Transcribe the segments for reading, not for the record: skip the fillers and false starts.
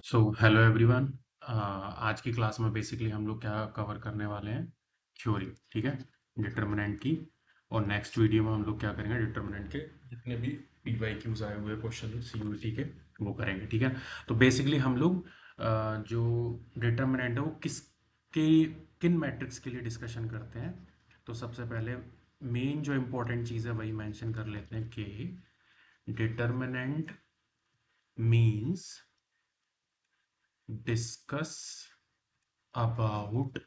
So hello everyone. आज की class में बेसिकली हम लोग क्या कवर करने वाले हैं, थ्योरी। ठीक है, डिटर्मिनेंट की। और नेक्स्ट वीडियो में हम लोग क्या करेंगे, डिटर्मिनेंट के जितने भी पीवाईक्यूज आए हुए क्वेश्चन सीयूईटी के वो करेंगे। ठीक है, तो बेसिकली हम लोग जो डिटर्मिनेंट है वो किसके किन मैट्रिक्स के लिए डिस्कशन करते हैं। तो सबसे पहले मेन जो इम्पोर्टेंट चीज़ है वही मेंशन कर लेते हैं कि determinant means discuss about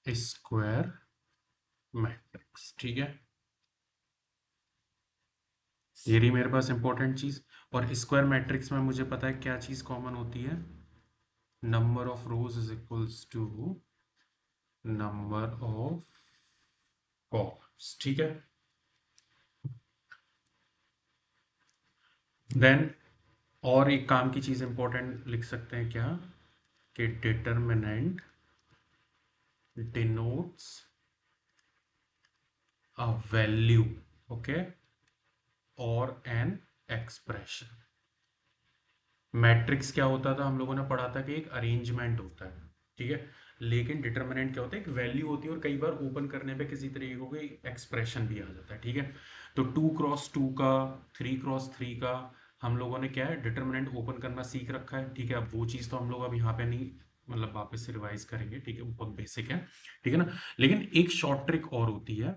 square matrix. ठीक है, ये रही मेरे पास इंपॉर्टेंट चीज। और स्क्वायर मैट्रिक्स में मुझे पता है क्या चीज कॉमन होती है, number of rows is equals to number of columns. ठीक है, देन और एक काम की चीज इंपॉर्टेंट लिख सकते हैं क्या, कि determinant denotes a value, okay, और एन एक्सप्रेशन। मैट्रिक्स क्या होता था, हम लोगों ने पढ़ा था कि एक अरेंजमेंट होता है। ठीक है, लेकिन डिटर्मिनेंट क्या होता है, एक वैल्यू होती है और कई बार ओपन करने पे किसी तरीके को कोई एक्सप्रेशन भी आ जाता है। ठीक है, तो 2x2 का, 3x3 का हम लोगों ने क्या है, डिटर्मिनेंट ओपन करना सीख रखा है। ठीक है, अब वो चीज़ तो हम लोग अब यहाँ पे नहीं, मतलब वापस से रिवाइज करेंगे। ठीक है, वो बहुत बेसिक है। ठीक है ना, लेकिन एक शॉर्ट ट्रिक और होती है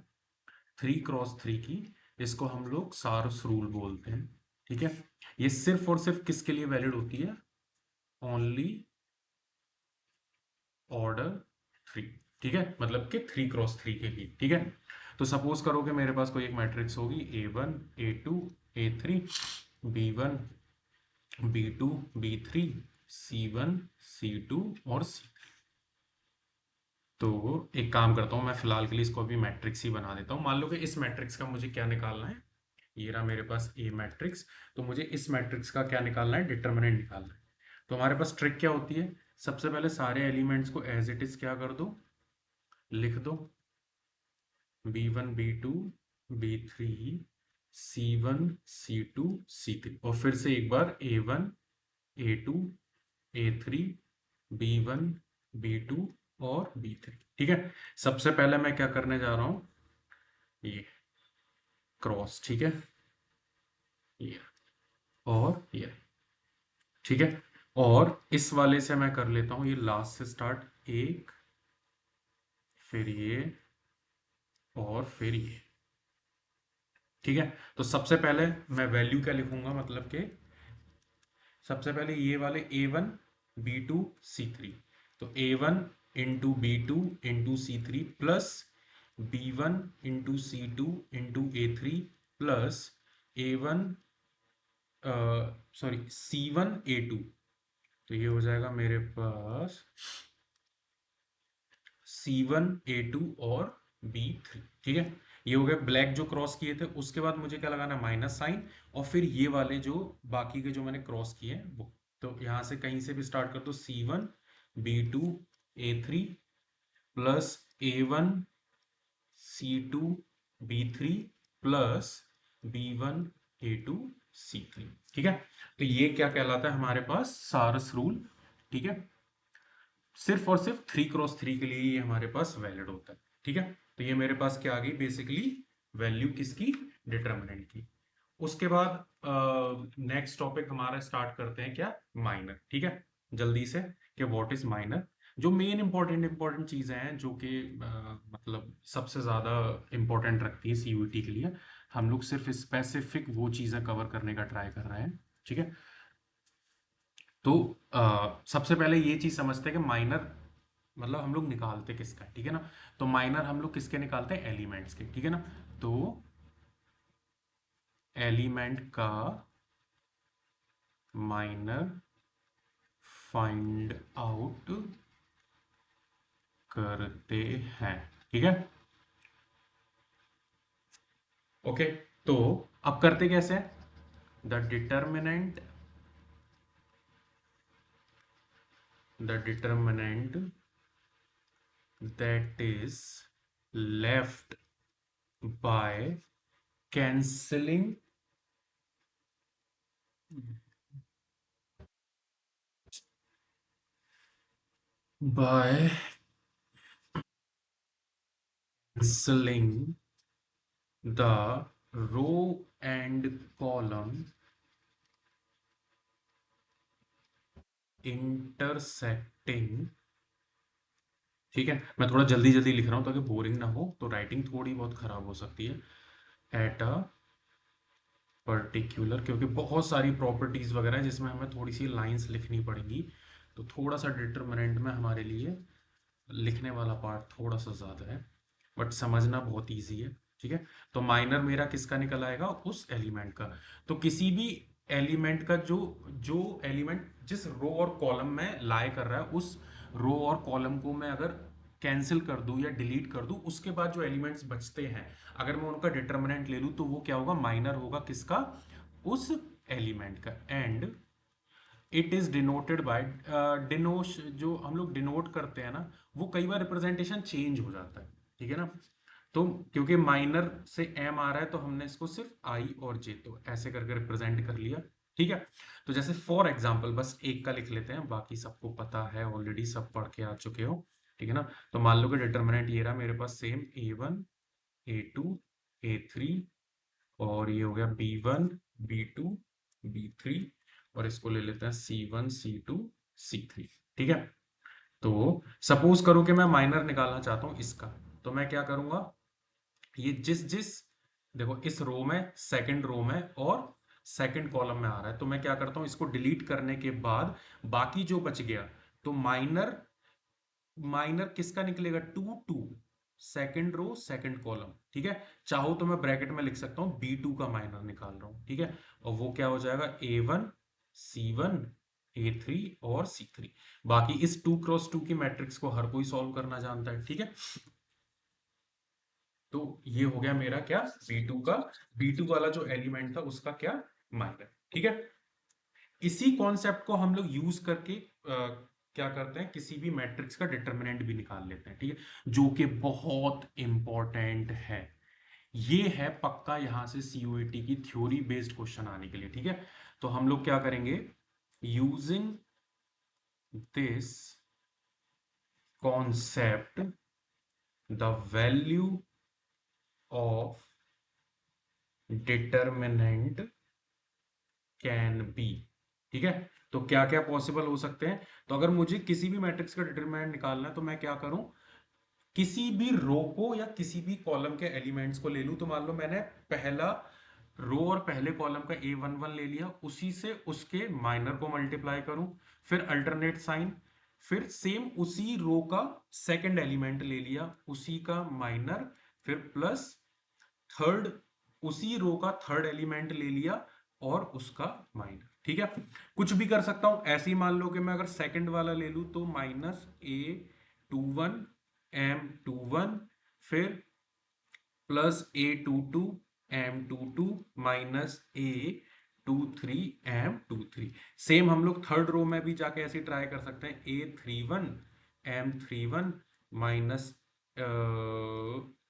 3x3 की, इसको हम लोग सारस रूल बोलते हैं। ठीक है, ये सिर्फ और सिर्फ किसके लिए वैलिड होती है, ओनली ऑर्डर 3। ठीक है, मतलब कि 3x3 के लिए। ठीक है, तो सपोज करो कि मेरे पास कोई एक मैट्रिक्स होगी A1 A2 A3 B1 B2 B3 C1 C2 और C। तो एक काम करता हूँ मैं, फिलहाल के लिए इसको अभी मैट्रिक्स ही बना देता हूँ। मान लो कि इस मैट्रिक्स का मुझे क्या निकालना है, ये रहा मेरे पास ए मैट्रिक्स। तो मुझे इस मैट्रिक्स का क्या निकालना है, डिटर्मिनेंट निकालना है। तो हमारे पास ट्रिक क्या होती है, सबसे पहले सारे एलिमेंट्स को एज इट इज क्या कर दो, लिख दो। B1 B2 B3 C1 C2 C3, और फिर से एक बार A1 A2 A3 B1 B2 और B3। ठीक है, सबसे पहले मैं क्या करने जा रहा हूं, ये क्रॉस। ठीक है, ये और ये। ठीक है, और इस वाले से मैं कर लेता हूं ये लास्ट से स्टार्ट, एक, फिर ये, और फिर ये। ठीक है, तो सबसे पहले मैं वैल्यू क्या लिखूंगा, मतलब कि सबसे पहले ये वाले A1 B2 C3, तो A1 into B2 into C3 plus B1 into C2 into A3 plus A1, sorry C1 A2। तो ये हो जाएगा मेरे पास C1 A2 और B3। ठीक है, ये हो गया ब्लैक जो क्रॉस किए थे। उसके बाद मुझे क्या लगाना है, माइनस साइन, और फिर ये वाले जो बाकी के जो मैंने क्रॉस किए हैं वो। तो यहां से कहीं से भी स्टार्ट कर दो, C1 B2 A3 plus A1 C2 B3 plus B1 A2 C3। ठीक है, तो ये क्या कहलाता है हमारे पास, सारस रूल। ठीक है, सिर्फ और सिर्फ 3x3 के लिए ये हमारे पास वैलिड होता है। ठीक है, तो ये मेरे पास क्या आ गई, बेसिकली वैल्यू किसकी, डिटर्मिनेंट की। उसके बाद नेक्स्ट टॉपिक हमारा स्टार्ट करते हैं क्या, माइनर। ठीक है, जल्दी से, कि व्हाट इज माइनर। जो मेन इंपॉर्टेंट चीजें हैं जो कि मतलब सबसे ज्यादा इंपॉर्टेंट रखती है सीयूईटी के लिए, हम लोग सिर्फ स्पेसिफिक वो चीजें कवर करने का ट्राई कर रहे हैं। ठीक है, तो सबसे पहले ये चीज समझते हैं कि माइनर मतलब हम लोग निकालते किसका है। ठीक है ना, तो माइनर हम लोग किसके निकालते हैं, एलिमेंट्स के। ठीक है ना, तो एलिमेंट का माइनर फाइंड आउट करते हैं। ठीक है, ओके, तो अब करते कैसे हैं, the determinant that is left by cancelling by cancelling the row and column intersecting। ठीक है, मैं थोड़ा जल्दी जल्दी लिख रहा हूं ताकि बोरिंग ना हो, तो राइटिंग थोड़ी बहुत खराब हो सकती है। एट अ पर्टिकुलर, क्योंकि बहुत सारी प्रॉपर्टीज वगैरह है जिसमें हमें थोड़ी सी लाइंस लिखनी पड़ेंगी, तो थोड़ा सा डिटरमिनेंट में हमारे लिए लिखने वाला पार्ट थोड़ा सा ज़्यादा है, बट समझना बहुत इजी है। ठीक है, तो माइनर मेरा किसका निकल आएगा, उस एलिमेंट का। तो किसी भी एलिमेंट का जो जो एलिमेंट जिस रो और कॉलम में लाई कर रहा है, उस रो और कॉलम को मैं अगर कैंसिल कर दूं या डिलीट कर दूं, उसके बाद जो एलिमेंट्स बचते हैं, अगर मैं उनका डिटर्मिनेंट ले लूं, तो वो क्या होगा, माइनर होगा किसका, उस एलिमेंट का। And it is denoted by डिनोश, जो हम लोग डिनोट करते हैं ना, वो कई बार रिप्रेजेंटेशन चेंज हो जाता है। ठीक है ना, तो क्योंकि माइनर से एम आ रहा है, तो हमने इसको सिर्फ आई और जे तो ऐसे करके रिप्रेजेंट कर लिया। ठीक है, तो जैसे फॉर एग्जांपल बस एक का लिख लेते हैं, बाकी सबको पता है ऑलरेडी, सब पढ़ के आ चुके हो। ठीक है ना, तो मान लो कि डिटर्मिनेंट ये रहा मेरे पास, सेम A1 A2 A3, और ये हो गया B1 B2 B3, और इसको ले लेते हैं C1 C2 C3। ठीक है, तो सपोज करो कि मैं माइनर निकालना चाहता हूं इसका, तो मैं क्या करूंगा, ये जिस जिस देखो इस रो में, सेकंड रो में और सेकंड कॉलम में आ रहा है, तो मैं क्या करता हूं, इसको डिलीट करने के बाद बाकी जो बच गया, तो माइनर माइनर किसका निकलेगा, two two, second row second column. ठीक है, चाहो तो मैं ब्रैकेट में लिख सकता हूं B2 का माइनर निकाल रहा हूं। ठीक है, और वो क्या हो जाएगा, A1 C1 A3 और C3। बाकी इस 2x2 की मैट्रिक्स को हर कोई सॉल्व करना जानता है। ठीक है, तो ये हो गया मेरा क्या, B2 का, B2 वाला जो एलिमेंट था उसका क्या, माइनर। ठीक है, इसी कॉन्सेप्ट को हम लोग यूज करके क्या करते हैं, किसी भी मैट्रिक्स का डिटर्मिनेंट भी निकाल लेते हैं। ठीक है, जो कि बहुत इंपॉर्टेंट है। ये है पक्का यहां से सीओईटी की थ्योरी बेस्ड क्वेश्चन आने के लिए। ठीक है, तो हम लोग क्या करेंगे, using this concept the value of determinant can be. ठीक है, तो क्या क्या पॉसिबल हो सकते हैं, तो अगर मुझे किसी भी मैट्रिक्स का डिटरमिनेंट निकालना है, तो मैं क्या करूं, किसी भी रो को या किसी भी कॉलम के एलिमेंट्स को ले लूं। तो मान लो मैंने पहला रो और पहले कॉलम का A11 ले लिया, उसी से उसके माइनर को मल्टीप्लाई करूं, फिर अल्टरनेट साइन, फिर सेम उसी रो का सेकंड एलिमेंट ले लिया, उसी का माइनर, फिर प्लस थर्ड, उसी रो का थर्ड एलिमेंट ले लिया और उसका माइनस। ठीक है, कुछ भी कर सकता हूं, ऐसे ही मान लो कि मैं अगर सेकंड वाला ले लूं, तो -A21 M21, फिर +A22 M22 -A23 M23। Same हम लोग थर्ड रो में भी जाके ऐसे ट्राई कर सकते हैं, A31 M31 माइनस,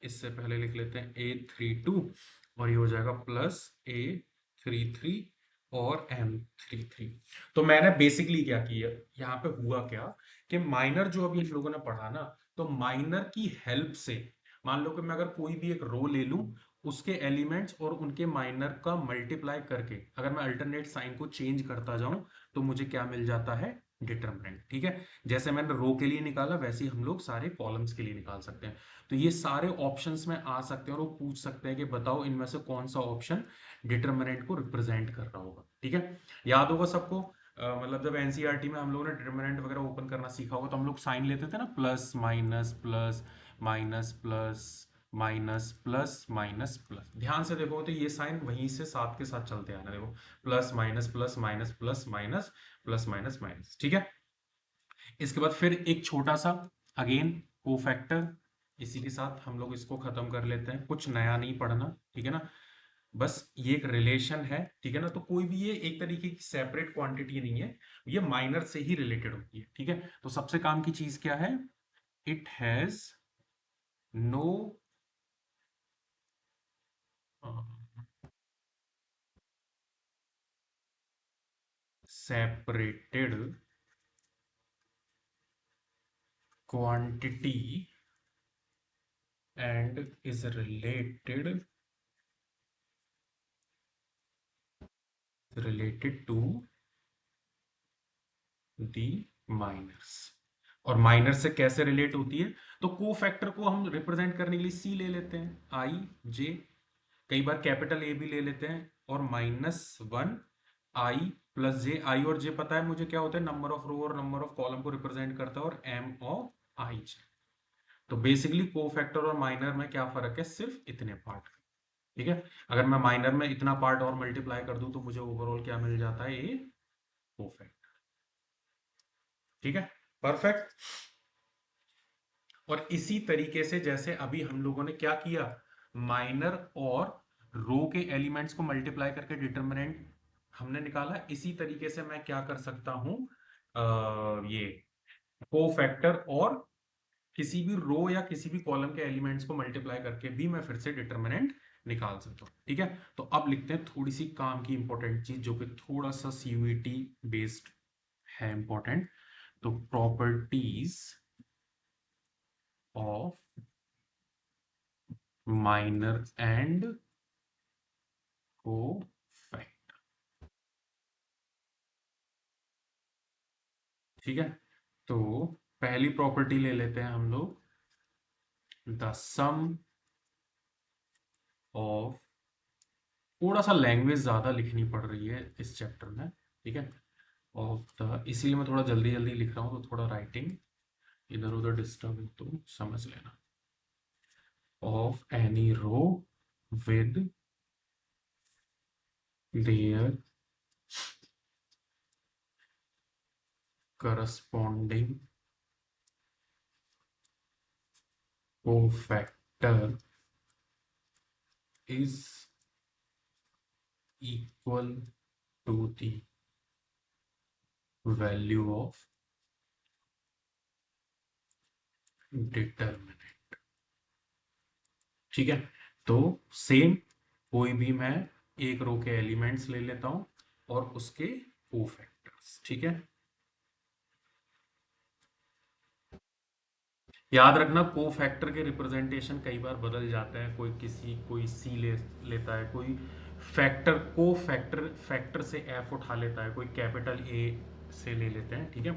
इससे पहले लिख लेते हैं A32, और ये हो जाएगा +A33 और M33। तो मैंने बेसिकली क्या किया, यहाँ पे हुआ क्या, कि माइनर जो अभी हम लोगों ने पढ़ा ना, तो माइनर की हेल्प से, मान लो कि मैं अगर कोई भी एक रो ले लूं, उसके एलिमेंट्स और उनके माइनर का मल्टीप्लाई करके अगर मैं अल्टरनेट साइन को चेंज करता जाऊं, तो मुझे क्या मिल जाता है, डिटरमिनेंट। ठीक है, जैसे मैंने रो के लिए निकाला, वैसे ही हम लोग सारे कॉलम्स के लिए निकाल सकते हैं। तो ये सारे ऑप्शंस में आ सकते हैं और वो पूछ सकते हैं कि बताओ इनमें से कौन सा ऑप्शन डिटरमिनेंट को रिप्रेजेंट कर रहा होगा। ठीक है, याद होगा सबको, मतलब जब एनसीईआरटी में हम लोगों ने डिटरमिनेंट वगैरह ओपन करना सीखा होगा, तो हम लोग साइन लेते थे ना, plus minus plus minus plus minus plus minus plus. ध्यान से देखो तो ये साइन वहीं से साथ के साथ चलते आना, देखो plus minus plus minus plus minus plus minus minus. ठीक है, इसके बाद फिर एक छोटा सा अगेन कोफैक्टर, इसी के साथ हम लोग इसको खत्म कर लेते हैं, कुछ नया नहीं पढ़ना। ठीक है ना, बस ये एक रिलेशन है। ठीक है ना, तो कोई भी ये एक तरीके की सेपरेट क्वांटिटी नहीं है, ये माइनर से ही रिलेटेड होती है। ठीक है, तो सबसे काम की चीज क्या है, it has no separated quantity and is related to the minors. और माइनर से कैसे रिलेट होती है? तो को फैक्टर को हम रिप्रेजेंट करने के लिए सी ले लेते हैं, आई जे, कई बार कैपिटल ए भी ले लेते हैं, और -1 आई प्लस जे। आई और जे पता है मुझे क्या होता है, नंबर ऑफ रो और नंबर ऑफ कॉलम को रिप्रेजेंट करता है, और एम ऑफ आई जे। तो बेसिकली को फैक्टर और माइनर में क्या फर्क है, सिर्फ इतने पार्ट। ठीक है, अगर मैं माइनर में इतना पार्ट और मल्टीप्लाई कर दूं तो मुझे ओवरऑल क्या मिल जाता है, ए को फैक्टर। ठीक है, परफेक्ट। और इसी तरीके से जैसे अभी हम लोगों ने क्या किया, माइनर और रो के एलिमेंट्स को मल्टीप्लाई करके डिटरमिनेंट हमने निकाला, इसी तरीके से मैं क्या कर सकता हूं, ये को फैक्टर और किसी भी रो या किसी भी कॉलम के एलिमेंट्स को मल्टीप्लाई करके भी मैं फिर से डिटरमिनेंट निकाल सकता हूं। ठीक है, तो अब लिखते हैं थोड़ी सी काम की इंपॉर्टेंट चीज जो कि थोड़ा सा सीयूईटी बेस्ड है इंपॉर्टेंट। तो प्रॉपर्टीज ऑफ माइनर एंड को फैक्टर। ठीक है, तो पहली प्रॉपर्टी ले लेते हैं हम लोग, द सम ऑफ, थोड़ा सा लैंग्वेज ज्यादा लिखनी पड़ रही है इस चैप्टर में। ठीक है, ऑफ द, इसीलिए मैं थोड़ा जल्दी जल्दी लिख रहा हूं, तो थोड़ा राइटिंग इधर उधर डिस्टर्ब है तो समझ लेना। Of any row with their corresponding cofactor is equal to the value of determinant। ठीक है, तो सेम कोई भी मैं एक रो के एलिमेंट्स ले लेता हूं और उसके कोफैक्टर्स। ठीक है, याद रखना को फैक्टर के रिप्रेजेंटेशन कई बार बदल जाते हैं, कोई सी लेता है, कोई फैक्टर को फैक्टर से एफ उठा लेता है, कोई कैपिटल ए से ले लेते हैं। ठीक है,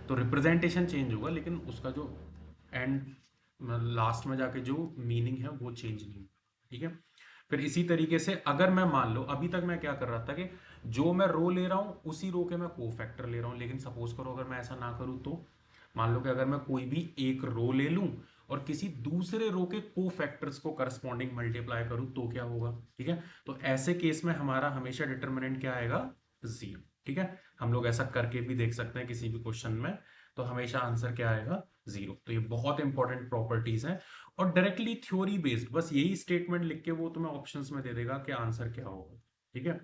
तो रिप्रेजेंटेशन चेंज होगा लेकिन उसका जो एंड लास्ट में जाके जो मीनिंग है वो चेंज नहीं होगा। ठीक है, फिर इसी तरीके से अगर मैं मान लो अभी तक मैं क्या कर रहा था कि जो मैं रो ले रहा हूं उसी रो के मैं को फैक्टर ले रहा हूं, लेकिन सपोज करो अगर मैं ऐसा ना करूं तो मान लो कि अगर मैं कोई भी एक रो ले लूं और किसी दूसरे रो के को फैक्टर्स को करस्पॉन्डिंग मल्टीप्लाई करूं तो क्या होगा। ठीक है, तो ऐसे केस में हमारा हमेशा डिटरमिनेंट क्या आएगा, जीरो। ठीक है, हम लोग ऐसा करके भी देख सकते हैं किसी भी क्वेश्चन में, तो हमेशा आंसर क्या आएगा, जीरो। तो ये बहुत इंपॉर्टेंट प्रॉपर्टीज हैं और डायरेक्टली थ्योरी बेस्ड, बस यही स्टेटमेंट लिख के वो तुम्हें ऑप्शंस में दे देगा कि आंसर क्या होगा। ठीक है,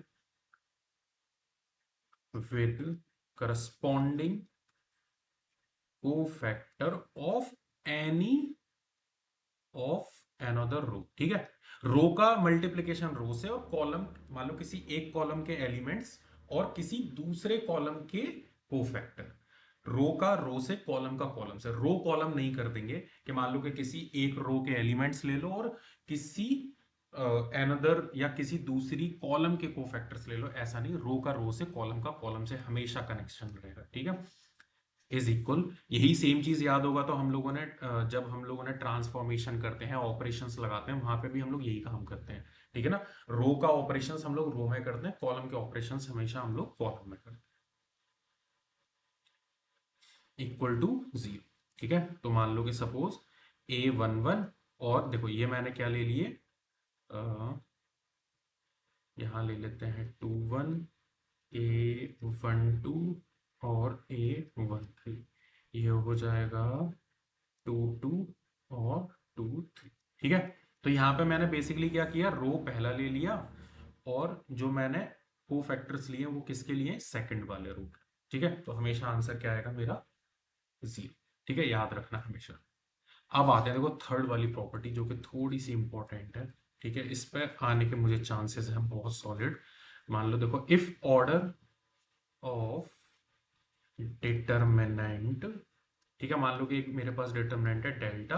with corresponding cofactor of any of another row. ठीक है, रो का मल्टीप्लीकेशन रो से, और कॉलम मान लो किसी एक कॉलम के एलिमेंट्स और किसी दूसरे कॉलम के कोफैक्टर। रो का रो से, कॉलम का कॉलम से। रो कॉलम नहीं कर देंगे कि मान लो कि किसी एक रो के एलिमेंट्स ले लो और किसी अनदर या किसी दूसरी कॉलम के कोफैक्टर्स ले लो, ऐसा नहीं। रो का रो से, कॉलम का कॉलम से हमेशा कनेक्शन रहेगा। ठीक है, इज इक्वल, यही सेम चीज याद होगा तो हम लोगों ने जब हम लोगों ने ट्रांसफॉर्मेशन करते हैं, ऑपरेशंस लगाते हैं, वहां पे भी हम लोग यही काम करते हैं। ठीक है ना, रो का ऑपरेशंस हम लोग रो में करते हैं, कॉलम के ऑपरेशंस हमेशा हम लोग कॉलम में करते हैं, इक्वल टू जीरो। ठीक है, तो मान लो कि सपोज A11, और देखो ये मैंने क्या ले लिए, यहां ले लेते हैं 21, A12 और A13, ये हो जाएगा 22 और 23। ठीक है, तो यहां पे मैंने बेसिकली क्या किया, रो पहला ले लिया और जो मैंने को फैक्टर्स लिए वो किसके लिए, सेकंड वाले रो के। ठीक है, तो हमेशा आंसर क्या आएगा मेरा, जीरो। ठीक है, याद रखना हमेशा। अब आते हैं देखो थर्ड वाली प्रॉपर्टी जो कि थोड़ी सी इंपॉर्टेंट है। ठीक है, इस पर आने के मुझे चांसेस हैं बहुत सॉलिड। मान लो देखो, इफ ऑर्डर ऑफ डिटरमिनेंट, ठीक है, मान लो कि एक मेरे पास डिटरमिनेंट है डेल्टा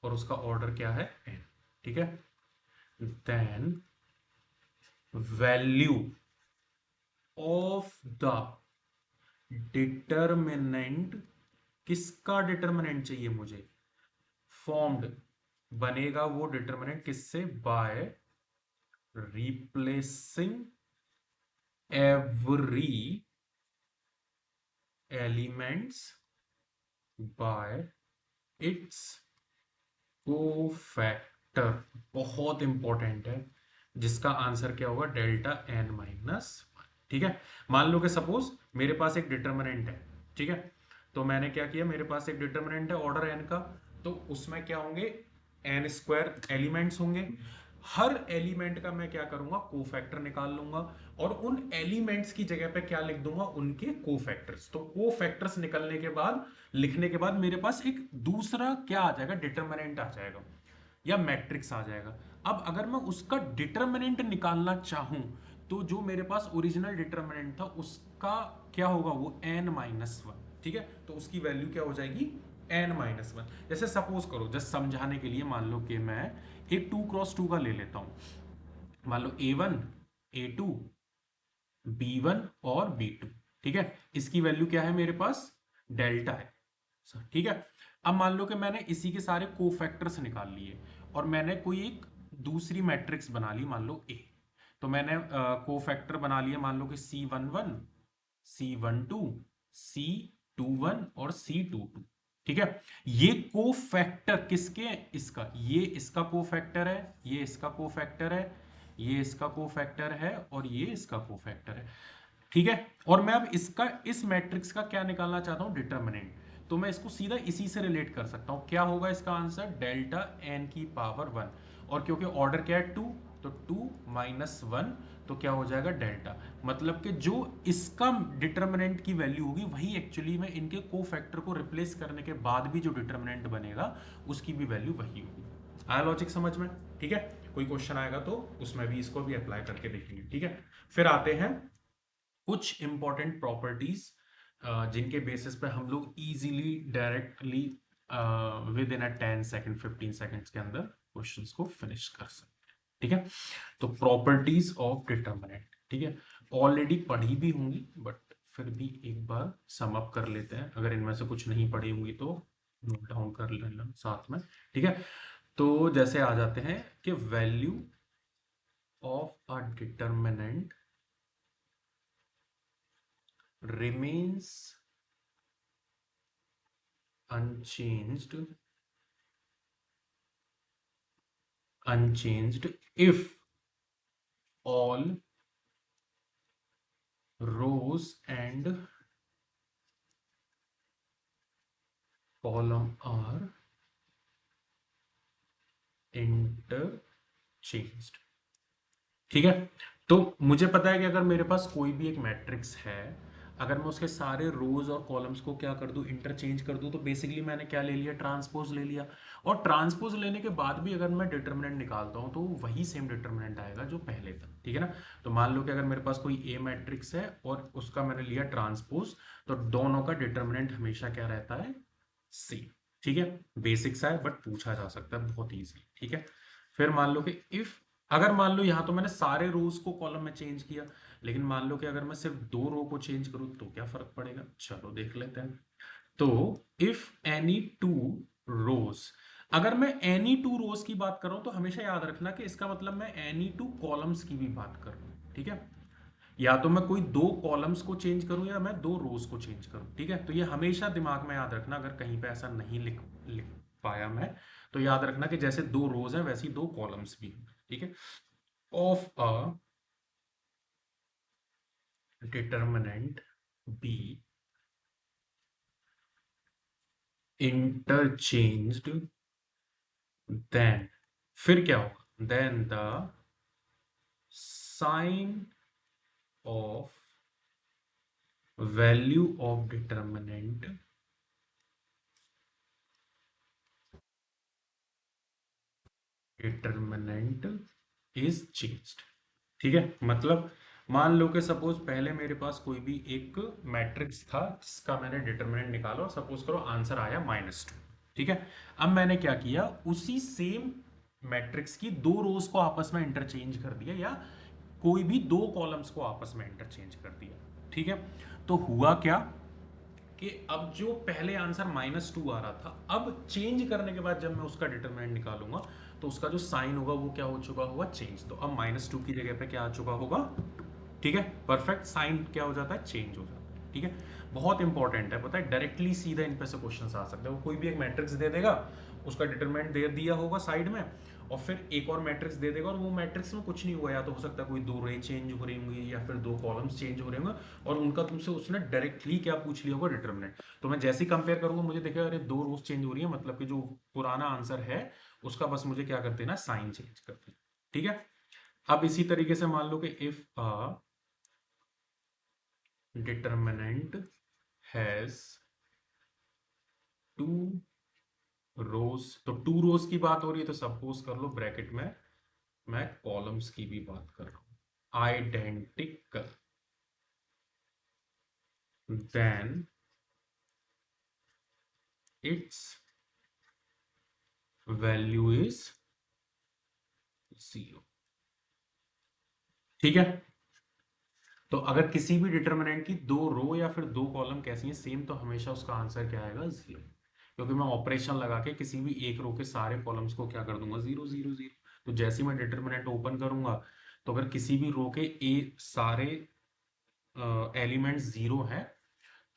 और उसका ऑर्डर क्या है n, ठीक है। Then value of the determinant, किसका डिटरमिनेंट चाहिए मुझे, फॉर्म्ड, बनेगा वो डिटरमिनेंट किससे, by replacing every elements by its cofactor. बहुत इंपॉर्टेंट है, जिसका आंसर क्या होगा, डेल्टा एन माइनस। ठीक है, मान लो कि सपोज मेरे पास एक डिटरमिनेंट है, ठीक है। तो मैंने क्या किया, मेरे पास एक डिटरमिनेंट है ऑर्डर एन का, तो उसमें क्या होंगे, एन स्क्वायर एलिमेंट्स होंगे। हर एलिमेंट का मैं क्या करूंगा, कोफैक्टर निकाल लूंगा और उन एलिमेंट्स की जगह पे क्या लिख दूंगा, उनके कोफैक्टर्स। तो कोफैक्टर्स निकलने के बाद, लिखने के बाद मेरे पास एक दूसरा क्या आ जाएगा, डिटरमिनेंट आ जाएगा या मैट्रिक्स आ जाएगा। अब अगर मैं उसका डिटरमिनेंट निकालना चाहूं, तो जो मेरे पास ओरिजिनल डिटरमिनेंट था उसका क्या होगा, वो n माइनस वन। ठीक है, तो उसकी वैल्यू क्या हो जाएगी, n माइनस वन। जैसे सपोज करो, जस्ट समझाने के लिए मान लो कि मैं एक 2x2 का ले लेता हूं, मान लो a1 a2 b1 और b2। ठीक है, इसकी वैल्यू क्या है मेरे पास, डेल्टा है। ठीक है, अब मान लो कि मैंने इसी के सारे कोफैक्टर्स निकाल लिए और मैंने कोई एक दूसरी मैट्रिक्स बना ली, मान लो ए। तो मैंने कोफैक्टर बना लिया, मान लो कि C11 C12 C21 और C22। ठीक है, ये कोफैक्टर किसके हैं, इसका, ये इसका कोफैक्टर है, ये इसका कोफैक्टर है, ये इसका कोफैक्टर है और ये इसका कोफैक्टर है। ठीक है, और मैं अब इसका, इस मैट्रिक्स का क्या निकालना चाहता हूं, डिटरमिनेंट। तो मैं इसको सीधा इसी से रिलेट कर सकता हूं, क्या होगा इसका आंसर, डेल्टा एन की पावर वन। और क्योंकि ऑर्डर क्या है टू, तो टू माइनस वन, तो क्या हो जाएगा डेल्टा। मतलब कि जो इसका डिटरमिनेंट की वैल्यू होगी वही एक्चुअली में इनके कोफैक्टर को रिप्लेस करने के बाद भी जो डिटरमिनेंट बनेगा उसकी भी वैल्यू वही होगी। आया लॉजिक समझ में। ठीक है, कोई क्वेश्चन आएगा तो उसमें भी इसको भी अप्लाई करके देखेंगे। ठीक है, फिर आते हैं कुछ इंपॉर्टेंट प्रॉपर्टीज जिनके बेसिस पे हम लोग easily directly with in a 10 second 15 seconds के अंदर क्वेश्चंस को फिनिश कर सकते हैं। ठीक है, तो प्रॉपर्टीज ऑफ डिटर्मिनेंट, ठीक है, ऑलरेडी पढ़ी भी होंगी बट फिर भी एक बार सम अप कर लेते हैं, अगर इनमें से कुछ नहीं पढ़ी होंगी तो नोट डाउन कर लेना साथ में। ठीक है, तो जैसे आ जाते हैं कि value of a determinant remains unchanged if all rows and column are interchanged। ठीक है, तो मुझे पता है कि अगर मेरे पास कोई भी एक मैट्रिक्स है, अगर मैं उसके सारे रोज और कॉलम्स को क्या कर दूं, इंटरचेंज कर दूं, तो बेसिकली मैंने क्या ले लिया, ट्रांसपोज ले लिया। और ट्रांसपोज लेने के बाद भी अगर मैं डिटरमिनेंट निकालता हूं तो वही सेम डिटरमिनेंट आएगा जो पहले था। ठीक है ना, तो मान लो कि अगर मेरे पास कोई ए मैट्रिक्स है और उसका मैंने लिया ट्रांसपोज, तो दोनों का डिटरमिनेंट हमेशा क्या रहता है, सेम। ठीक है, बेसिक सा है बट पूछा जा सकता है बहुत ईजी। ठीक है, फिर मान लो कि इफ, अगर मान लो यहां तो मैंने सारे रोज को कॉलम में चेंज किया, लेकिन मान लो कि अगर मैं सिर्फ दो रो को चेंज करूं तो क्या फर्क पड़ेगा, चलो देख लेते हैं। तो इफ एनी टू रोज, अगर मैं एनी टू रोज की बात कर रहा हूं तो हमेशा याद रखना कि इसका मतलब मैं एनी टू कॉलम्स की भी बात कर रहा हूं। ठीक है, या तो मैं कोई दो कॉलम्स को चेंज करूं या मैं दो रोज को चेंज करूं। ठीक है, तो ये हमेशा दिमाग में याद रखना, अगर कहीं पे ऐसा नहीं लिख लिख पाया मैं, तो याद रखना कि जैसे दो रोज हैं वैसी दो कॉलम्स भी हैं। ठीक है, of a determinant be interchanged, then फिर क्या होगा, then the sign of value of determinant is changed। ठीक है, मतलब मान लो कि सपोज पहले मेरे पास कोई भी एक मैट्रिक्स था जिसका मैंने डिटरमिनेंट निकाला और सपोज करो आंसर आया -2। ठीक है, अब मैंने क्या किया, उसी सेम मैट्रिक्स की दो रोज को आपस में इंटरचेंज कर दिया, या कोई भी दो कॉलम्स को आपस में इंटरचेंज कर दिया। ठीक है, तो हुआ क्या कि अब जो पहले आंसर -2 आ रहा था, अब चेंज करने के बाद जब मैं उसका डिटरमिनेंट निकालूंगा तो उसका जो साइन होगा वो क्या हो चुका होगा, चेंज। तो अब -2 की जगह पे क्या आ चुका होगा, 2। ठीक है, परफेक्ट, साइन क्या हो जाता है, चेंज हो जाता है। ठीक है, बहुत इंपॉर्टेंट है, पता है, डायरेक्टली सीधा इन पे से क्वेश्चन आ सकते हैं। वो कोई भी एक मैट्रिक्स दे देगा, उसका डिटरमिनेंट दे दिया होगा साइड में, और फिर एक और मैट्रिक्स दे देगा और वो मैट्रिक्स में कुछ नहीं हुआ, या तो हो सकता है कोई दो रे चेंज हो रही होंगी या फिर दो कॉलम्स चेंज हो रहे होंगे, और उनका तुमसे उसने डायरेक्टली क्या पूछ लिया होगा, डिटरमिनेंट। तो मैं जैसे ही कंपेयर करूंगा मुझे देखा अरे दो रोज चेंज हो रही है, मतलब कि जो पुराना आंसर है उसका बस मुझे क्या कर देना, साइन चेंज कर देना। ठीक है, अब इसी तरीके से मान लो कि if a determinant has two rows, तो टू रोज की बात हो रही है तो सपोज कर लो ब्रैकेट में मैं कॉलम्स की भी बात कर रहा हूं, identical, then its value is 0। ठीक है, तो अगर किसी भी डिटरमिनेंट की दो रो या फिर दो कॉलम कैसी हैं सेम, तो हमेशा उसका आंसर क्या आएगा, 0। क्योंकि मैं ऑपरेशन लगा के किसी भी एक रो के सारे कॉलम्स को क्या कर दूंगा, 0 0 0। तो जैसे ही मैं डिटरमिनेंट ओपन करूंगा तो अगर किसी भी रो के ए सारे एलिमेंट्स 0 हैं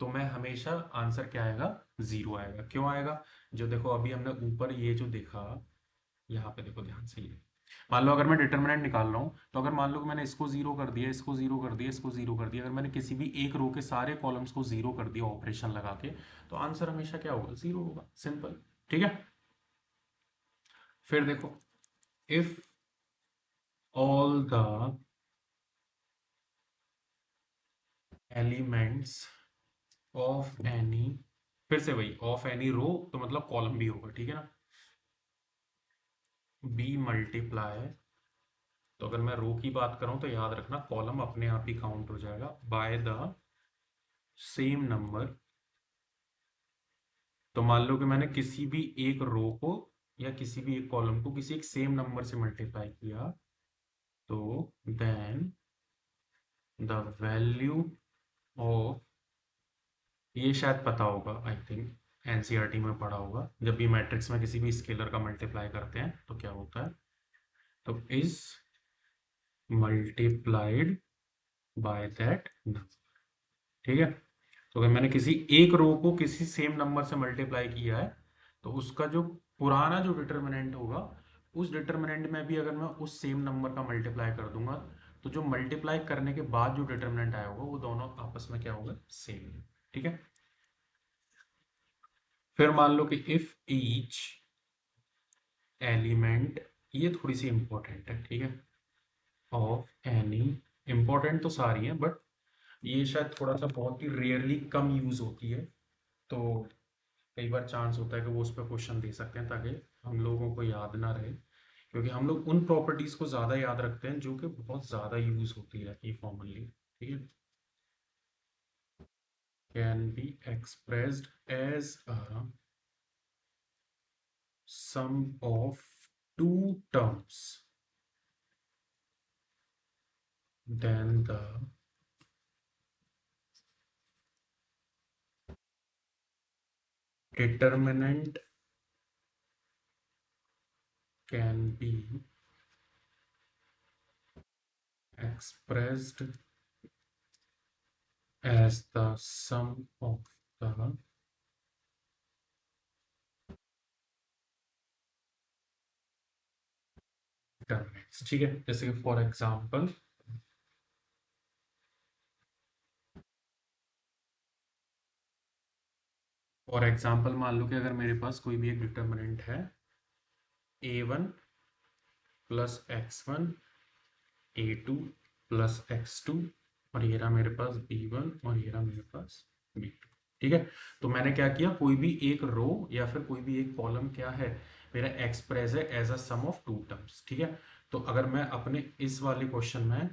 तो मैं हमेशा आंसर क्या आएगा, 0 आएगा। क्यों आएगा, जो देखो अभी हमने ऊपर ये जो देखा, यहाँ पे देखो ध्यान से, ये मान लो अगर मैं डिटरमिनेंट निकाल रहा हूँ, तो अगर मान लो कि मैंने इसको 0 कर दिया, इसको 0 कर दिया, इसको 0 कर दिया, अगर मैंने किसी भी एक रो के सारे कॉलम्स को 0 कर दिया ऑपरेशन लगा के, तो आंसर हमेशा क्या होगा, 0 होगा, सिंपल। ठीक है, फिर देखो, if all the elements of any, फिर से वही ऑफ एनी रो, तो मतलब कॉलम भी होगा, ठीक है ना, बी मल्टीप्लाई, तो अगर मैं रो की बात करूं तो याद रखना कॉलम अपने आप ही काउंट हो जाएगा, बाय द सेम नंबर। तो मान लो कि मैंने किसी भी एक रो को या किसी भी एक कॉलम को किसी एक सेम नंबर से मल्टीप्लाई किया, तो देन द वैल्यू ऑफ, ये शायद पता होगा, आई थिंक एनसीईआरटी में पढ़ा होगा, जब भी मैट्रिक्स में किसी भी स्केलर का मल्टीप्लाई करते हैं तो क्या होता है, तो is multiplied by that number. ठीक है, तो अगर मैंने किसी एक रो को किसी सेम नंबर से मल्टीप्लाई किया है, तो उसका जो पुराना जो डिटरमिनेंट होगा, उस डिटरमिनेंट में भी अगर मैं उस सेम नंबर का मल्टीप्लाई कर दूंगा, तो जो मल्टीप्लाई करने के बाद जो डिटरमिनेंट आया होगा वो दोनों आपस में क्या होगा, सेम। ठीक है, फिर मान लो कि इफ ईच एलिमेंट, ये थोड़ी सी इंपॉर्टेंट है, ठीक है, ऑफ एनी, इंपॉर्टेंट तो सारी है बट ये शायद थोड़ा सा बहुत ही रेयरली कम यूज होती है, तो कई बार चांस होता है कि वो उस पर क्वेश्चन दे सकते हैं ताकि हम लोगों को याद ना रहे, क्योंकि हम लोग उन प्रॉपर्टीज को ज्यादा याद रखते हैं जो कि बहुत ज्यादा यूज होती रहती है फॉर्मली। ठीक है, can be expressed as a sum of two terms, then the determinant can be expressed as the sum of the determinants। ठीक है, जैसे कि फॉर एग्जाम्पल मान लो कि अगर मेरे पास कोई भी एक डिटर्मिनेंट है a1 plus x1, a2 plus x2, और ये रहा मेरे पास b1 और ये रहा मेरे पास b2। ठीक है, तो मैंने क्या किया, कोई भी एक रो या फिर कोई भी एक कॉलम क्या है, मेरा एक्सप्रेस है as a sum of two terms. ठीक है, तो अगर मैं अपने इस वाले क्वेश्चन में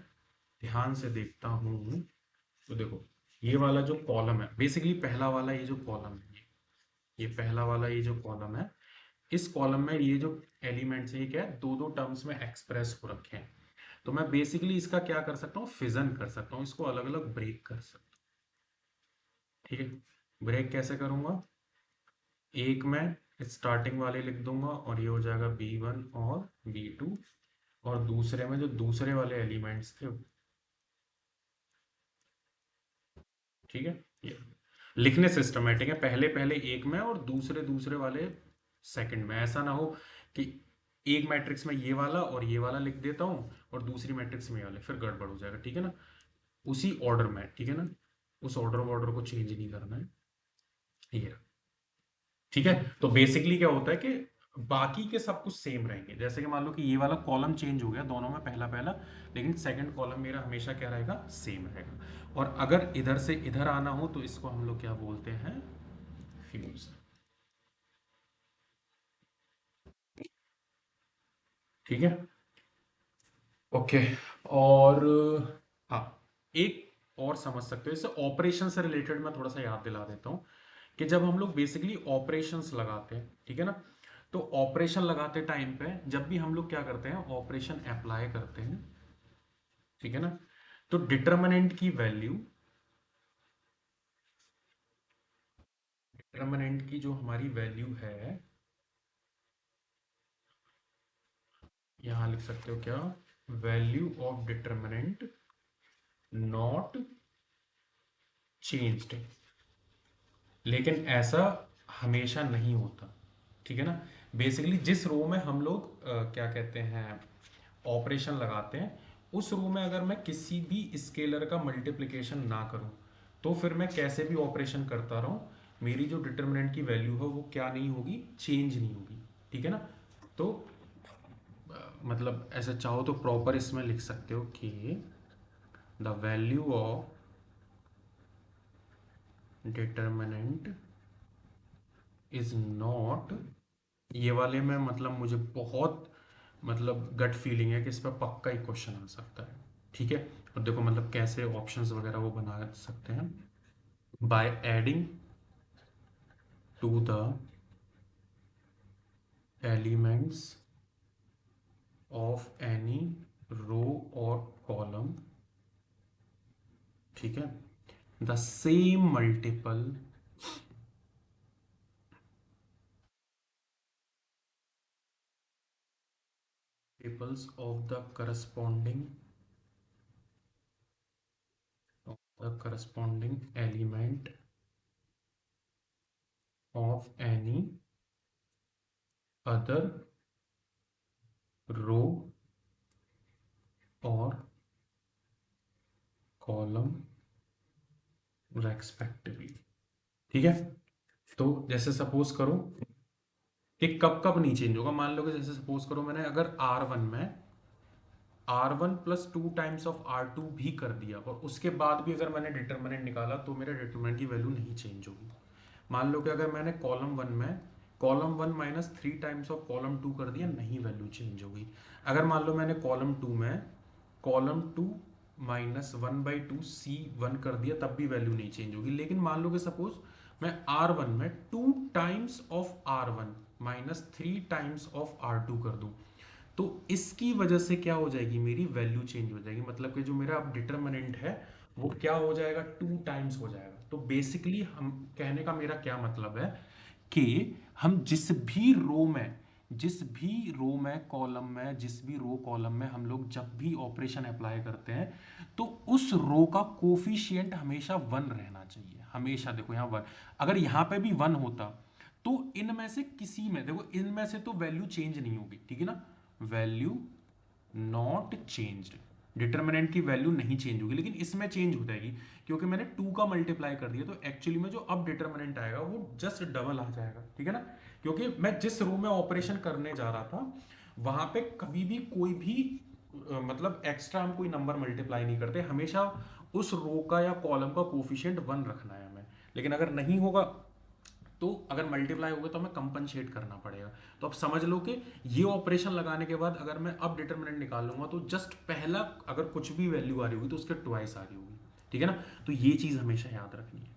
ध्यान से देखता हूँ तो देखो, ये वाला जो कॉलम है, बेसिकली पहला वाला ये जो कॉलम है, ये पहला वाला ये जो कॉलम है, इस कॉलम में ये जो एलिमेंट्स है, ये क्या है, दो दो टर्म्स में एक्सप्रेस हो रखे हैं। तो मैं बेसिकली इसका क्या कर सकता हूँ, फिजन कर सकता हूँ, इसको अलग अलग ब्रेक कर सकता हूँ। ठीक है, ब्रेक कैसे करूंगा, एक में स्टार्टिंग वाले लिख दूंगा और ये हो जाएगा B1 और B2, और दूसरे में जो दूसरे वाले एलिमेंट्स थे, ठीक है, ये लिखने सिस्टमेटिक है, पहले पहले एक में और दूसरे दूसरे वाले सेकंड में। ऐसा ना हो कि एक मैट्रिक्स में ये वाला और ये वाला लिख देता हूँ और दूसरी मैट्रिक्स में ये वाले, फिर गड़बड़ हो जाएगा। ठीक है ना, उसी ऑर्डर में, ठीक है ना, उस ऑर्डर को चेंज नहीं करना है, ये। ठीक है, तो बेसिकली क्या होता है कि बाकी के सब कुछ सेम रहेंगे। जैसे कि मान लो कि ये वाला कॉलम चेंज हो गया दोनों में, पहला पहला, लेकिन सेकंड कॉलम मेरा हमेशा क्या रहेगा, सेम रहेगा। और अगर इधर से इधर आना हो तो इसको हम लोग क्या बोलते हैं, फ्यूज। ठीक है, ओके। और हाँ, एक और समझ सकते हो इसे, ऑपरेशन से रिलेटेड मैं थोड़ा सा याद दिला देता हूँ कि जब हम लोग बेसिकली ऑपरेशंस लगाते हैं, ठीक है ना, तो ऑपरेशन लगाते टाइम पे जब भी हम लोग क्या करते हैं, ऑपरेशन अप्लाई करते हैं, ठीक है ना, तो डिटर्मिनेंट की वैल्यू, डिटर्मिनेंट की जो हमारी वैल्यू है, यहां लिख सकते हो क्या, value of determinant not changed. लेकिन ऐसा हमेशा नहीं होता, ठीक है ना। बेसिकली जिस रो में हम लोग क्या कहते हैं, ऑपरेशन लगाते हैं, उस रो में अगर मैं किसी भी स्केलर का मल्टीप्लिकेशन ना करूं, तो फिर मैं कैसे भी ऑपरेशन करता रहूं, मेरी जो डिटर्मिनेंट की वैल्यू है वो क्या नहीं होगी, चेंज नहीं होगी। ठीक है ना, तो मतलब ऐसा चाहो तो प्रॉपर इसमें लिख सकते हो कि the value of determinant is not, ये वाले में मतलब मुझे बहुत मतलब गट फीलिंग है कि इस पर पक्का ही क्वेश्चन आ सकता है। ठीक है, और देखो मतलब कैसे ऑप्शंस वगैरह वो बना सकते हैं, by adding to the elements of any row और कॉलम, ठीक है, the same multiples of the corresponding element of any other row और कॉलम रेस्पेक्टिवली। ठीक है, तो जैसे सपोज करो कि कब कब नहीं चेंज होगा, मान लो कि जैसे सपोज करो मैंने अगर R1 में R1 plus 2 times of R2 भी कर दिया और उसके बाद भी अगर मैंने डिटर्मिनेंट निकाला तो मेरे डिटर्मिनेंट की वैल्यू नहीं चेंज होगी। मान लो कि अगर मैंने कॉलम 1 में column 1 minus 3 times of column 2 कर दिया, नहीं वैल्यू चेंज होगी। अगर मान लो मैंने कॉलम 2 में कॉलम 2 -1/2 C1 कर दिया, तब भी वैल्यू नहीं चेंज होगी। लेकिन मान लो कि सपोज मैं R1 में 2 times of R1 -3 times of R2 कर दूं, तो इसकी वजह से क्या हो जाएगी, मेरी वैल्यू चेंज हो जाएगी। मतलब कि जो मेरा अब डिटर्मिनेंट है वो क्या हो जाएगा, 2 टाइम्स हो जाएगा। तो बेसिकली हम कहने का मेरा क्या मतलब है कि हम जिस भी रो में कॉलम में, जिस भी रो कॉलम में हम लोग जब भी ऑपरेशन अप्लाई करते हैं, तो उस रो का कोफिशिएंट हमेशा 1 रहना चाहिए। हमेशा देखो यहाँ 1, अगर यहाँ पे भी 1 होता तो इनमें से किसी में, देखो इनमें से तो वैल्यू चेंज नहीं होगी, ठीक है ना, वैल्यू नॉट चेंज्ड, डिटर्मिनेंट की वैल्यू नहीं चेंज होगी, लेकिन इसमें चेंज हो जाएगी क्योंकि मैंने 2 का मल्टीप्लाई कर दिया। तो एक्चुअली में जो अब डिटर्मिनेंट आएगा वो जस्ट डबल आ जाएगा, ठीक है ना, क्योंकि मैं जिस रो में ऑपरेशन करने जा रहा था वहां पे कभी भी कोई भी मतलब एक्स्ट्रा हम कोई नंबर मल्टीप्लाई नहीं करते, हमेशा उस रो का या कॉलम का कोफिशिएंट 1 रखना है हमें। लेकिन अगर नहीं होगा तो अगर मल्टीप्लाई होगा तो हमें कंपनसेट करना पड़ेगा। तो अब समझ लो कि ये ऑपरेशन लगाने के बाद अगर मैं अब डिटरमिनेंट निकाल लूंगा तो जस्ट पहला अगर कुछ भी वैल्यू आ रही होगी तो उसके ट्वाइस आ रही होगी, ठीक है ना। तो ये चीज हमेशा याद रखनी है,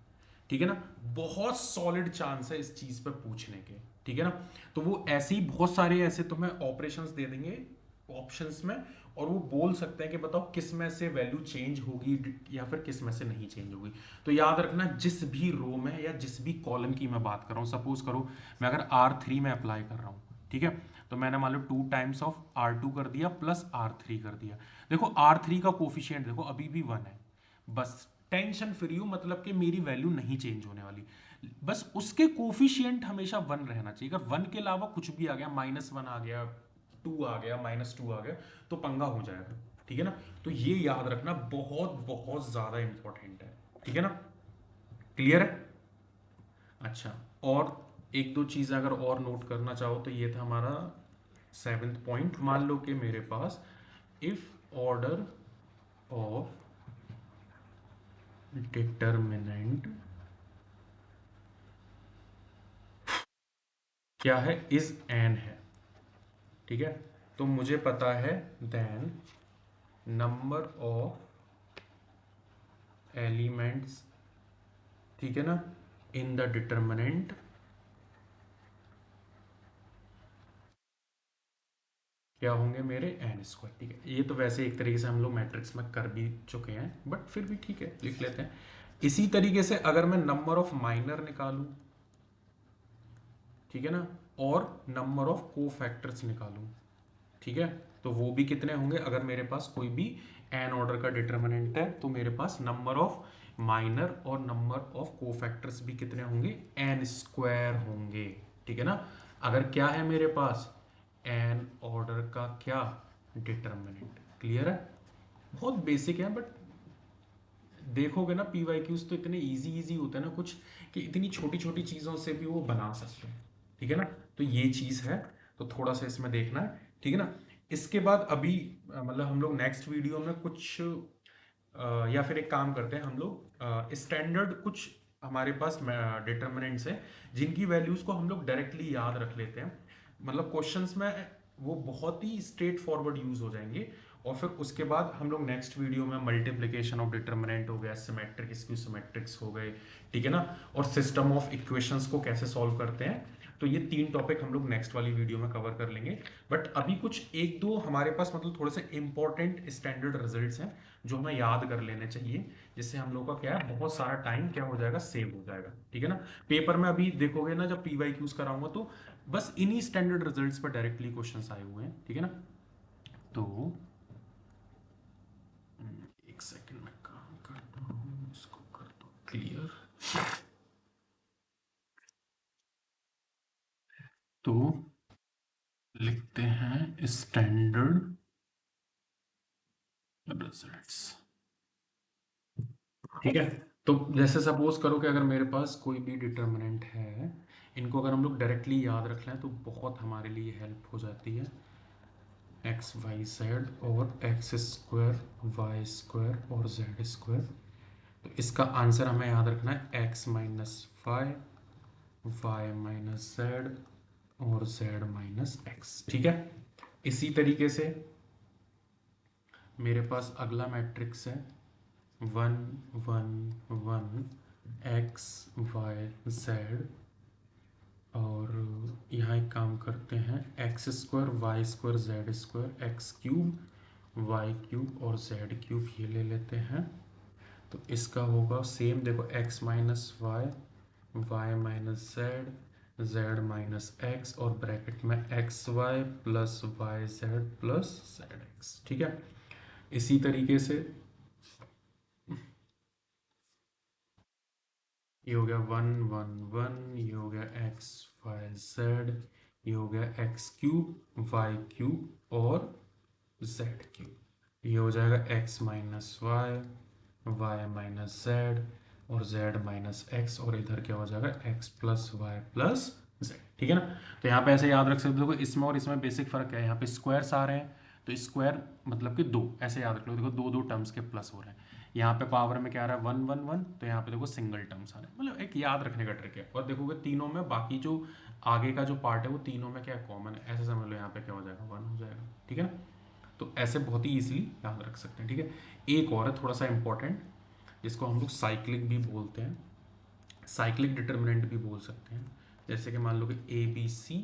ठीक है ना। बहुत सॉलिड चांस है इस चीज पर पूछने के, ठीक है ना। तो वो ऐसे ही बहुत सारे ऐसे तुम्हें ऑपरेशंस दे देंगे ऑप्शंस में, और वो बोल सकते हैं कि बताओ किस में से वैल्यू चेंज होगी या फिर किस में से नहीं चेंज होगी। तो याद रखना जिस भी रो में या जिस भी कॉलम की मैं बात कर रहा हूँ, सपोज करो मैं अगर R3 में अप्लाई कर रहा हूँ, ठीक है, तो मैंने मान लो 2 टाइम्स ऑफ R2 कर दिया प्लस R3 कर दिया। देखो R3 का कोफिशिएंट देखो अभी भी 1 है, बस टेंशन फ्री हो, मतलब कि मेरी वैल्यू नहीं चेंज होने वाली, बस उसके कोफिशिएंट हमेशा 1 रहना चाहिए। अगर 1 के अलावा कुछ भी आ गया, -1 आ गया, 2 आ गया, -2 आ गया, तो पंगा हो जाएगा, ठीक है ना। तो ये याद रखना बहुत बहुत ज्यादा इंपॉर्टेंट है, ठीक है ना। क्लियर है। अच्छा, और एक दो चीज़ अगर और नोट करना चाहो तो ये था हमारा 7th पॉइंट। मान लो कि मेरे पास इफ ऑर्डर ऑफ डिटरमिनेंट क्या है, इज एन है, ठीक है। तो मुझे पता है देन नंबर ऑफ एलिमेंट्स, ठीक है ना, इन द डिटरमिनेंट क्या होंगे मेरे एन स्क्वायर, ठीक है। ये तो वैसे एक तरीके से हम लोग मैट्रिक्स में कर भी चुके हैं, बट फिर भी ठीक है लिख लेते हैं। इसी तरीके से अगर मैं नंबर ऑफ माइनर निकालूं, ठीक है ना, और नंबर ऑफ को फैक्टर्स निकालूं, ठीक है, तो वो भी कितने होंगे। अगर मेरे पास कोई भी एन ऑर्डर का डिटरमिनेंट है तो मेरे पास नंबर ऑफ माइनर और नंबर ऑफ कोफैक्टर्स भी कितने होंगे, एन स्क्वायर होंगे, ठीक है ना। अगर क्या है मेरे पास एन ऑर्डर का क्या डिटरमिनेंट, क्लियर है। बहुत बेसिक है, बट देखोगे ना पी वाई क्यूज तो इतने इजी इजी होते हैं ना कुछ, कि इतनी छोटी छोटी चीज़ों से भी वो बना सकते हैं, ठीक है ना। तो ये चीज़ है, तो थोड़ा सा इसमें देखना है, ठीक है ना। इसके बाद अभी मतलब हम लोग नेक्स्ट वीडियो में कुछ या फिर एक काम करते हैं हम लोग स्टैंडर्ड कुछ हमारे पास डिटर्मिनेंट्स हैं जिनकी वैल्यूज को हम लोग डायरेक्टली याद रख लेते हैं, मतलब क्वेश्चंस में वो बहुत ही स्ट्रेट फॉरवर्ड यूज हो जाएंगे। और फिर उसके बाद हम लोग नेक्स्ट वीडियो में मल्टीप्लिकेशन ऑफ डिटर्मिनेंट हो गया, सिमेट्रिक स्क्यू सिमेट्रिक्स हो गए, ठीक है ना, और सिस्टम ऑफ इक्वेशंस को कैसे सॉल्व करते हैं। तो ये 3 टॉपिक हम लोग नेक्स्ट वाली वीडियो में कवर कर लेंगे। बट अभी कुछ एक दो हमारे पास मतलब थोड़े से इंपॉर्टेंट स्टैंडर्ड रिजल्ट्स हैं जो हमें याद कर लेने चाहिए, जिससे हम लोग का क्या है बहुत सारा टाइम क्या हो जाएगा, सेव हो जाएगा, ठीक है ना। पेपर में अभी देखोगे ना जब पी वाई क्यूज कराऊंगा तो बस इन्हीं स्टैंडर्ड रिजल्ट्स पर डायरेक्टली क्वेश्चंस आए हुए हैं, ठीक है ना। तो एक सेकंड में काम करता हूँ, इसको कर दो क्लियर। तो लिखते हैं स्टैंडर्ड रिजल्ट्स, ठीक है। तो जैसे सपोज करो कि अगर मेरे पास कोई भी डिटर्मिनेंट है, इनको अगर हम लोग डायरेक्टली याद रख लें तो बहुत हमारे लिए हेल्प हो जाती है। एक्स वाई जेड और एक्स स्क्वायर वाई स्क्वायर और जेड स्क्वायर, तो इसका आंसर हमें याद रखना है x minus y, y minus z और जेड माइनस एक्स, ठीक है। इसी तरीके से मेरे पास अगला मैट्रिक्स है 1 1 1 एक्स वाई जेड, और यहाँ एक काम करते हैं x square y square z square x cube y cube और जेड क्यूब ये ले लेते हैं। तो इसका होगा सेम, देखो x minus y, y minus z, z minus x और ब्रैकेट में x y plus y z plus z x, ठीक है। इसी तरीके से ये हो गया 1 1 1, ये हो गया एक्स वाई जेड, ये हो गया एक्स क्यूब वाई क्यूब और जेड क्यूब, ये हो जाएगा x minus y, y minus z और जेड माइनस एक्स, और इधर क्या हो जाएगा x plus y plus z, ठीक है ना। तो यहाँ पे ऐसे याद रख सकते हो, देखो इसमें और इसमें बेसिक फर्क है, यहाँ पे स्क्वायर्स आ रहे हैं तो स्क्वायर मतलब कि 2 ऐसे याद रख लो, देखो 2 2 टर्म्स के प्लस हो रहे हैं। यहाँ पे पावर में क्या आ रहा है 1 1 1, तो यहाँ पे देखो सिंगल टर्म्स आ रहे हैं, मतलब एक याद रखने का ट्रिक है। और देखोगे तीनों में बाकी जो आगे का जो पार्ट है वो तीनों में क्या कॉमन है, ऐसे समझ लो यहाँ पे क्या हो जाएगा 1 हो जाएगा, ठीक है ना। तो ऐसे बहुत ही ईजिली याद रख सकते हैं, ठीक है। एक और है थोड़ा सा इंपॉर्टेंट, जिसको हम लोग साइक्लिक भी बोलते हैं, साइक्लिक डिटर्मिनेंट भी बोल सकते हैं। जैसे कि मान लो कि ए बी सी,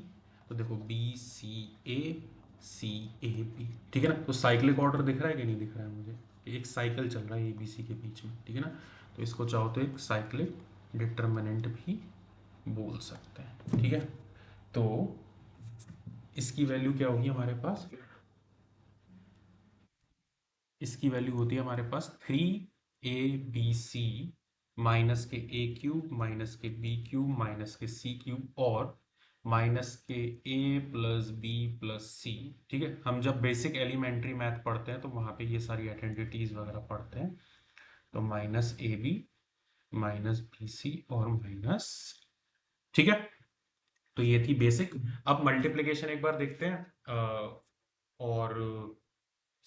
तो देखो B C A C A B, ठीक है ना। तो साइक्लिक ऑर्डर दिख रहा है कि नहीं दिख रहा है मुझे, कि एक साइकिल चल रहा है ए बी सी के बीच में, ठीक है ना। तो इसको चाहो तो एक साइक्लिक डिटर्मिनेंट भी बोल सकते हैं, ठीक है। तो इसकी वैल्यू क्या होगी हमारे पास, इसकी वैल्यू होती है हमारे पास 3 ABC माइनस के ए क्यूब माइनस के बी क्यूब माइनस के सी क्यूब और माइनस के ए प्लस बी प्लस सी, ठीक है। हम जब बेसिक एलिमेंट्री मैथ पढ़ते हैं तो वहां पे ये सारी आइडेंटिटीज वगैरह पढ़ते हैं। तो minus a b minus b c और माइनस, ठीक है। तो ये थी बेसिक। अब मल्टीप्लिकेशन एक बार देखते हैं, और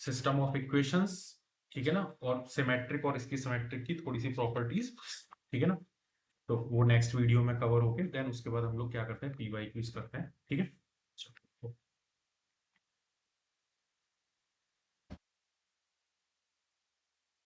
सिस्टम ऑफ इक्वेशंस, ठीक है ना, और सिमेट्रिक और इसकी सिमेट्रिक की थोड़ी सी प्रॉपर्टीज, ठीक है ना। तो वो नेक्स्ट वीडियो में कवर होके देन उसके बाद हम लोग क्या करते हैं, पी वाई क्यूज करते हैं, ठीक है।